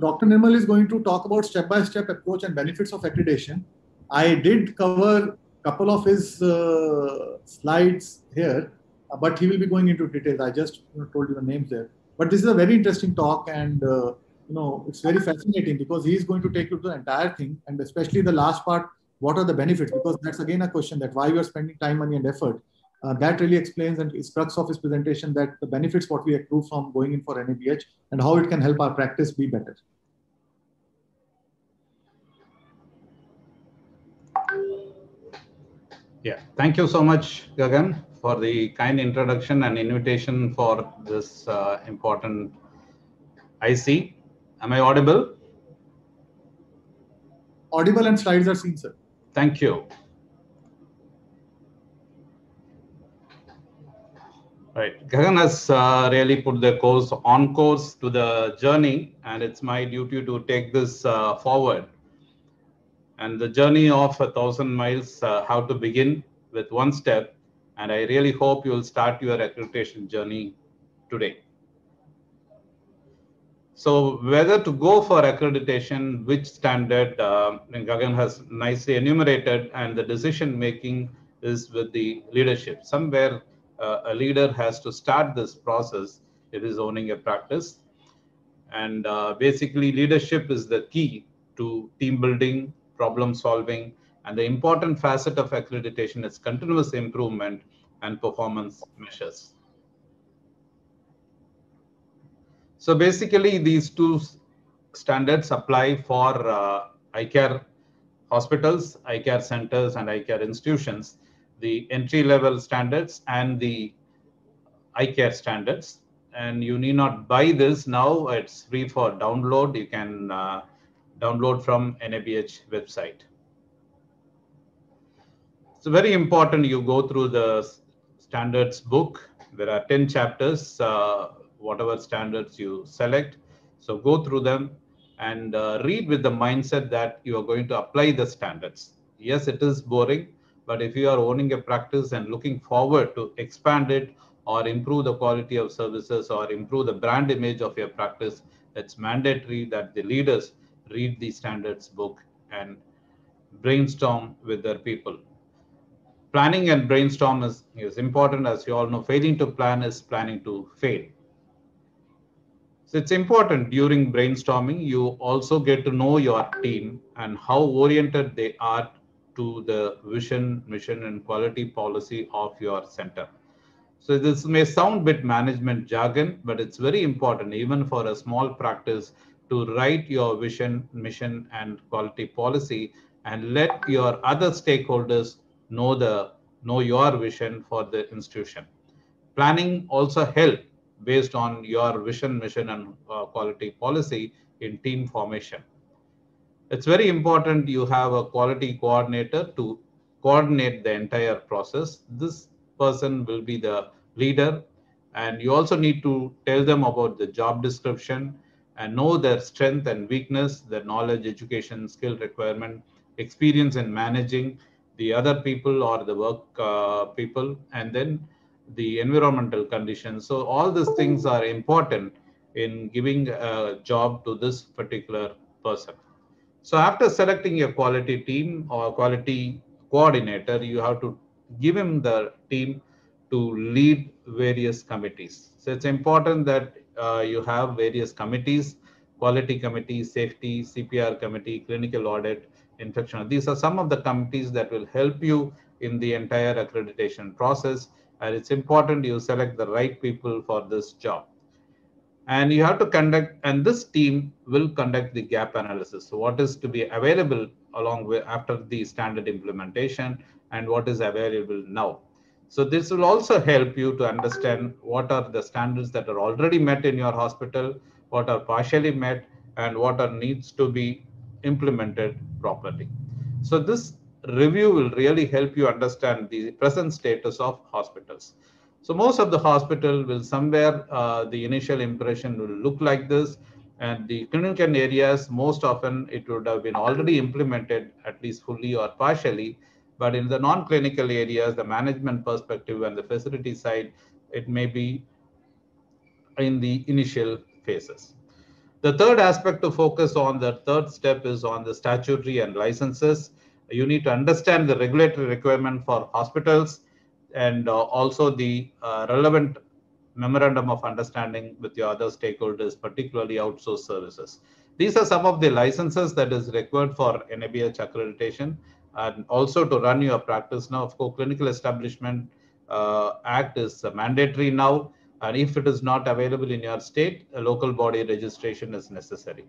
Dr. Nirmal is going to talk about step-by-step approach and benefits of accreditation. I did cover a couple of his slides here, but he will be going into details. I just told you the names there. But this is a very interesting talk, and it's very fascinating because he is going to take you to the entire thing, and especially the last part. What are the benefits? Because that's again a question that why we are spending time, money, and effort. That really explains and is crux of his presentation that the benefits what we accrue from going in for NABH and how it can help our practice be better. Yeah, thank you so much, Gagan, for the kind introduction and invitation for this important IC. Am I audible? Audible and slides are seen, sir. Thank you. Right, Gagan has really put the course on course to the journey, and it's my duty to take this forward. And the journey of 1,000 miles, how to begin with one step. And I really hope you will start your accreditation journey today. So whether to go for accreditation, which standard, Gagan has nicely enumerated, and the decision making is with the leadership. Somewhere a leader has to start this process. It is owning a practice. And basically leadership is the key to team building, problem solving, and the important facet of accreditation is continuous improvement and performance measures. So basically these two standards apply for eye care hospitals, eye care centers, and eye care institutions, the entry-level standards and the eye care standards. And you need not buy this now, it's free for download. You can download from NABH website. It's very important you go through the standards book. There are 10 chapters, whatever standards you select. So go through them and read with the mindset that you are going to apply the standards. Yes, it is boring, but if you are owning a practice and looking forward to expand it or improve the quality of services or improve the brand image of your practice, it's mandatory that the leaders read the standards book and brainstorm with their people. Planning and brainstorm is important. As you all know, failing to plan is planning to fail. So it's important during brainstorming, you also get to know your team and how oriented they are to the vision, mission, and quality policy of your center. So this may sound a bit management jargon, but it's very important even for a small practice to write your vision, mission, and quality policy and let your other stakeholders know your vision for the institution. Planning also helps based on your vision, mission, and quality policy in team formation. It's very important you have a quality coordinator to coordinate the entire process. This person will be the leader, and you also need to tell them about the job description and know their strength and weakness, their knowledge, education, skill requirement, experience in managing the other people or the work people, and then the environmental conditions. So all these things are important in giving a job to this particular person. So after selecting your quality team or quality coordinator, you have to give him the team to lead various committees. So it's important that you have various committees, quality committee, safety, CPR committee, clinical audit, infection. These are some of the committees that will help you in the entire accreditation process. And it's important you select the right people for this job. And you have to conduct, and this team will conduct the gap analysis. So what is to be available along with after the standard implementation and what is available now. So this will also help you to understand what are the standards that are already met in your hospital, what are partially met, and what are needs to be implemented properly. So this review will really help you understand the present status of hospitals. So most of the hospital will somewhere, the initial impression will look like this, and the clinical areas, most often it would have been already implemented at least fully or partially, but in the non-clinical areas, the management perspective and the facility side, it may be in the initial phases. The third aspect to focus on, the third step, is on the statutory and licenses. You need to understand the regulatory requirement for hospitals and also the relevant memorandum of understanding with your other stakeholders, particularly outsourced services. These are some of the licenses that is required for NABH accreditation and also to run your practice. Now, of course, Clinical Establishment Act is mandatory now, and if it is not available in your state, a local body registration is necessary.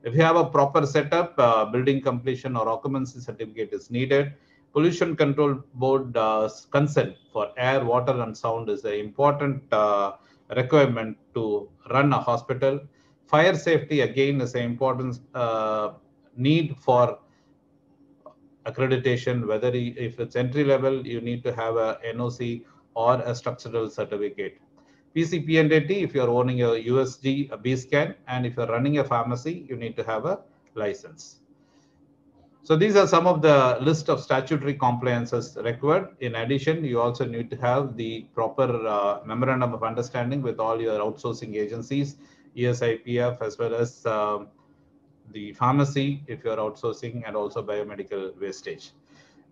If you have a proper setup, building completion or occupancy certificate is needed. Pollution Control Board consent for air, water, and sound is an important requirement to run a hospital. Fire safety, again, is an important need for accreditation. Whether if it's entry level, you need to have a NOC or a structural certificate. PCP&AT, if you're owning a USG, a B-scan, and if you're running a pharmacy, you need to have a license. So these are some of the list of statutory compliances required. In addition, you also need to have the proper memorandum of understanding with all your outsourcing agencies, ESIPF, as well as the pharmacy if you're outsourcing, and also biomedical wastage.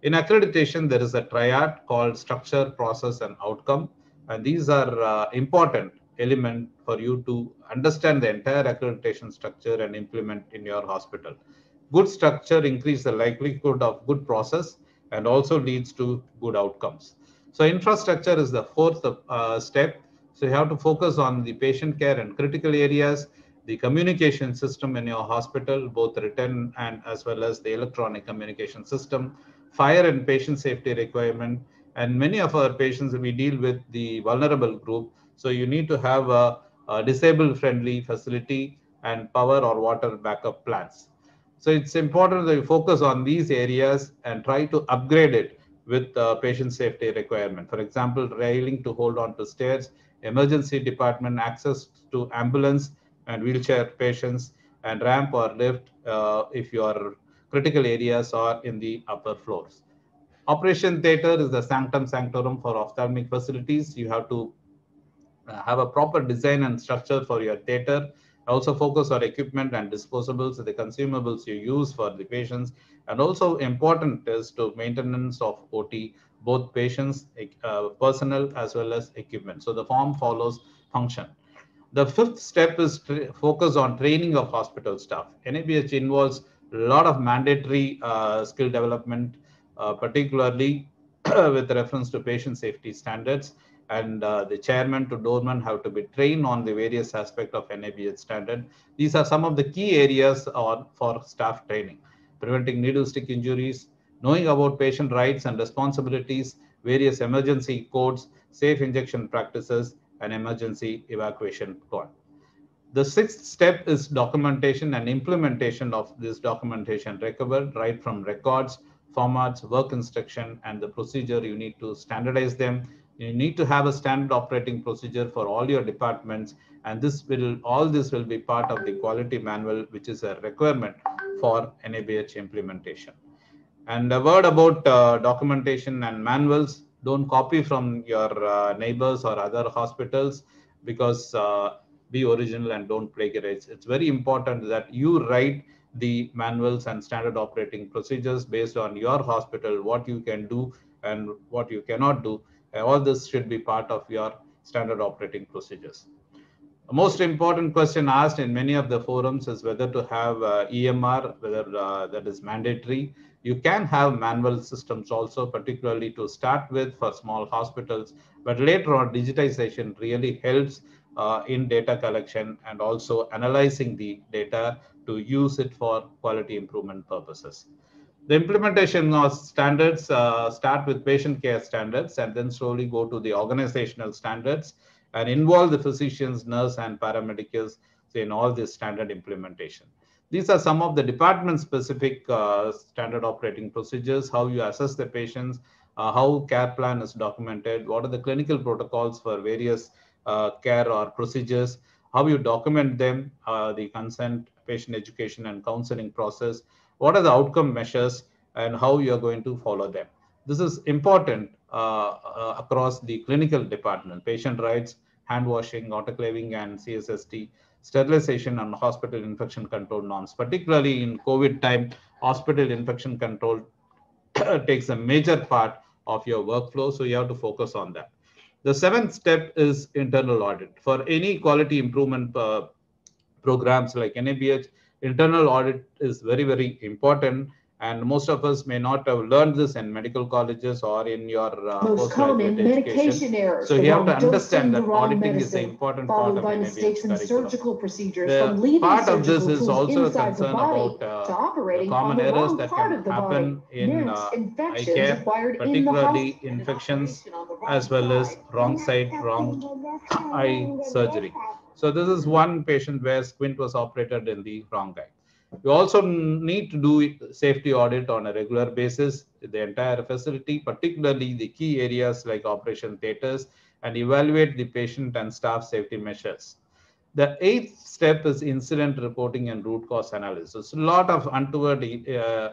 In accreditation, there is a triad called structure, process, and outcome. And these are important element for you to understand the entire accreditation structure and implement in your hospital. Good structure increases the likelihood of good process and also leads to good outcomes. So infrastructure is the fourth step. So you have to focus on the patient care and critical areas, the communication system in your hospital, both written and as well as the electronic communication system, fire and patient safety requirement. And many of our patients, we deal with the vulnerable group. So you need to have a disabled friendly facility and power or water backup plans. So it's important that you focus on these areas and try to upgrade it with patient safety requirement. For example, railing to hold on to stairs, emergency department access to ambulance and wheelchair patients, and ramp or lift if your critical areas are in the upper floors. Operation theater is the sanctum sanctorum for ophthalmic facilities. You have to have a proper design and structure for your theater. Also focus on equipment and disposables, the consumables you use for the patients. And also important is to maintenance of OT, both patients, personnel, as well as equipment. So the form follows function. The fifth step is focus on training of hospital staff. NABH involves a lot of mandatory skill development, particularly with reference to patient safety standards. And the chairman to doorman have to be trained on the various aspects of NABH standard. These are some of the key areas for staff training: preventing needle stick injuries, knowing about patient rights and responsibilities, various emergency codes, safe injection practices, and emergency evacuation plan. The sixth step is documentation and implementation of this documentation recovered right from records, formats, work instruction, and the procedure. You need to standardize them. You need to have a standard operating procedure for all your departments, and all this will be part of the quality manual, which is a requirement for NABH implementation. And a word about documentation and manuals: don't copy from your neighbors or other hospitals, because be original and don't plagiarize. It's very important that you write the manuals and standard operating procedures based on your hospital, what you can do and what you cannot do. All this should be part of your standard operating procedures. The most important question asked in many of the forums is whether to have EMR, whether that is mandatory. You can have manual systems also, particularly to start with for small hospitals, but later on digitization really helps in data collection and also analyzing the data to use it for quality improvement purposes. The implementation of standards start with patient care standards and then slowly go to the organizational standards and involve the physicians, nurse, and paramedics in all this standard implementation. These are some of the department-specific standard operating procedures: how you assess the patients, how care plan is documented, what are the clinical protocols for various care or procedures, how you document them, the consent, patient education, and counseling process, what are the outcome measures, and how you are going to follow them. This is important across the clinical department: patient rights, hand washing, autoclaving, and CSST. sterilization and hospital infection control norms. Particularly in COVID time, hospital infection control takes a major part of your workflow, so you have to focus on that. The seventh step is internal audit. For any quality improvement programs like NABH, internal audit is very, very important. And most of us may not have learned this in medical colleges or in your postgraduate education. Errors, so you have to understand that auditing is an important part of NABH curriculum. The part of this is also a concern about the common errors that can happen in eye care, particularly infections, as well as wrong side, wrong eye surgery. So this is one patient where squint was operated in the wrong eye. You also need to do safety audit on a regular basis, the entire facility, particularly the key areas like operation theaters, and evaluate the patient and staff safety measures. The eighth step is incident reporting and root cause analysis. A lot of untoward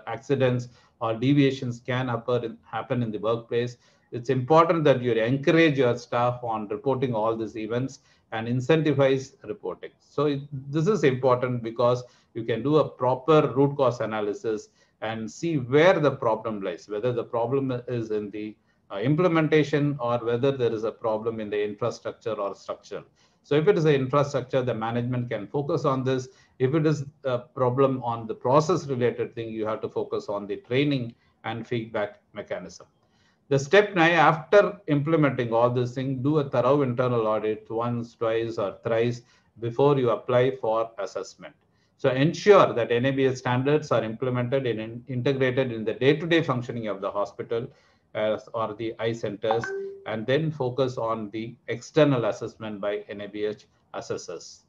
accidents or deviations can happen in the workplace. It's important that you encourage your staff on reporting all these events and incentivize reporting. So this is important because you can do a proper root cause analysis and see where the problem lies, whether the problem is in the implementation or whether there is a problem in the infrastructure or structure. So if it is an infrastructure, the management can focus on this. If it is a problem on the process related thing, you have to focus on the training and feedback mechanism. The step 9, after implementing all these things, do a thorough internal audit once, twice, or thrice before you apply for assessment. So ensure that NABH standards are implemented and integrated in the day-to-day functioning of the hospital or the eye centers, and then focus on the external assessment by NABH assessors.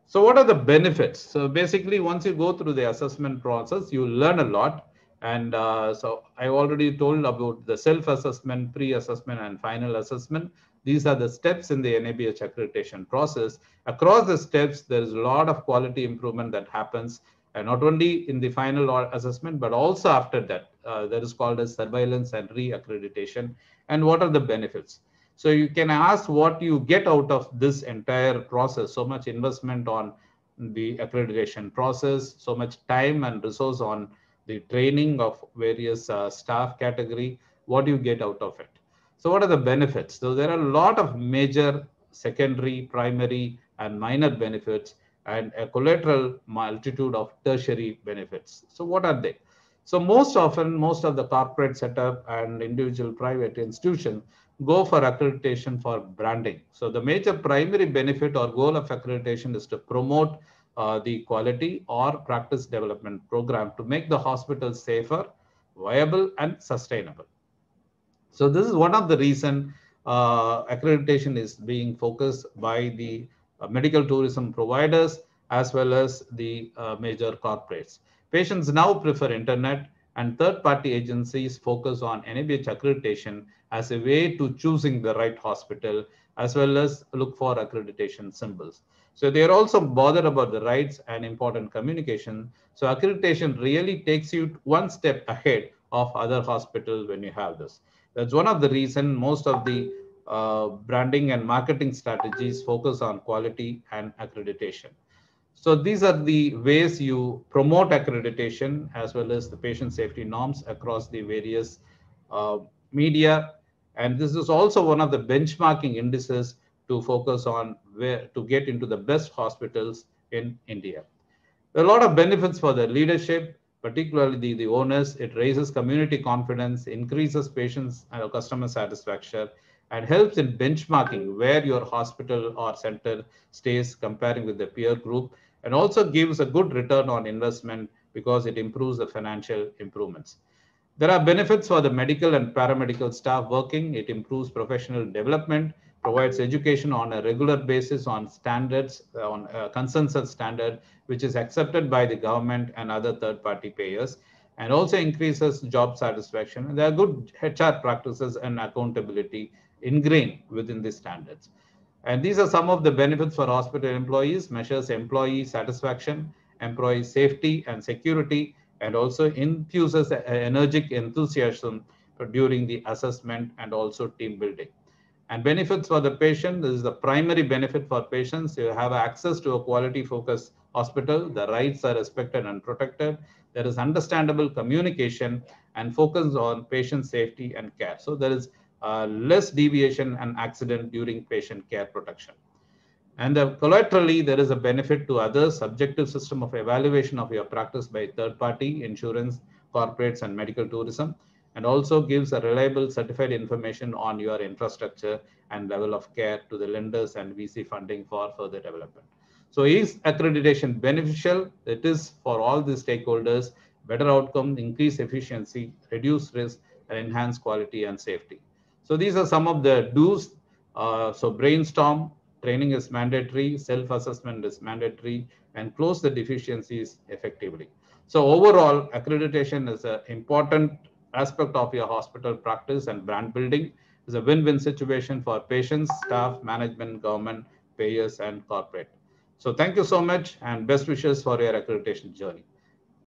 So what are the benefits? So basically, once you go through the assessment process, you learn a lot. And so I already told about the self-assessment, pre-assessment, and final assessment. These are the steps in the NABH accreditation process. Across the steps, there is a lot of quality improvement that happens, and not only in the final assessment, but also after that. That is called as surveillance and re-accreditation. And what are the benefits? So you can ask what you get out of this entire process. So much investment on the accreditation process, so much time and resource on the training of various staff category. What do you get out of it? So what are the benefits? So there are a lot of major, secondary, primary, and minor benefits, and a collateral multitude of tertiary benefits. So what are they? So most often, most of the corporate setup and individual private institutions go for accreditation for branding. So the major primary benefit or goal of accreditation is to promote the quality or practice development program to make the hospital safer, viable, and sustainable. So this is one of the reasons accreditation is being focused by the medical tourism providers as well as the major corporates. Patients now prefer internet, and third-party agencies focus on NABH accreditation as a way to choosing the right hospital, as well as look for accreditation symbols. So they're also bothered about the rights and important communication. So accreditation really takes you one step ahead of other hospitals when you have this. That's one of the reasons most of the branding and marketing strategies focus on quality and accreditation. So these are the ways you promote accreditation as well as the patient safety norms across the various media. And this is also one of the benchmarking indices to focus on where to get into the best hospitals in India. There are a lot of benefits for the leadership, particularly the owners. It raises community confidence, increases patients and customer satisfaction, and helps in benchmarking where your hospital or center stays comparing with the peer group, and also gives a good return on investment because it improves the financial improvements. There are benefits for the medical and paramedical staff working. It improves professional development, provides education on a regular basis on standards, on a consensus standard, which is accepted by the government and other third-party payers, and also increases job satisfaction. And there are good HR practices and accountability ingrained within these standards. And these are some of the benefits for hospital employees: measures employee satisfaction, employee safety and security, and also infuses energic enthusiasm during the assessment and also team building. And benefits for the patient, this is the primary benefit for patients. You have access to a quality focused hospital. The rights are respected and protected. There is understandable communication and focus on patient safety and care. So there is less deviation and accident during patient care protection. And collaterally, there is a benefit to others, subjective system of evaluation of your practice by third party, insurance, corporates, and medical tourism, and also gives a reliable certified information on your infrastructure and level of care to the lenders and VC funding for further development. So is accreditation beneficial? It is for all the stakeholders, better outcome, increase efficiency, reduce risk, and enhance quality and safety. So these are some of the do's. So brainstorm, training is mandatory, self-assessment is mandatory, and close the deficiencies effectively. So overall, accreditation is an important aspect of your hospital practice, and brand building is a win-win situation for patients, staff, management, government, payers, and corporate. So thank you so much, and best wishes for your accreditation journey.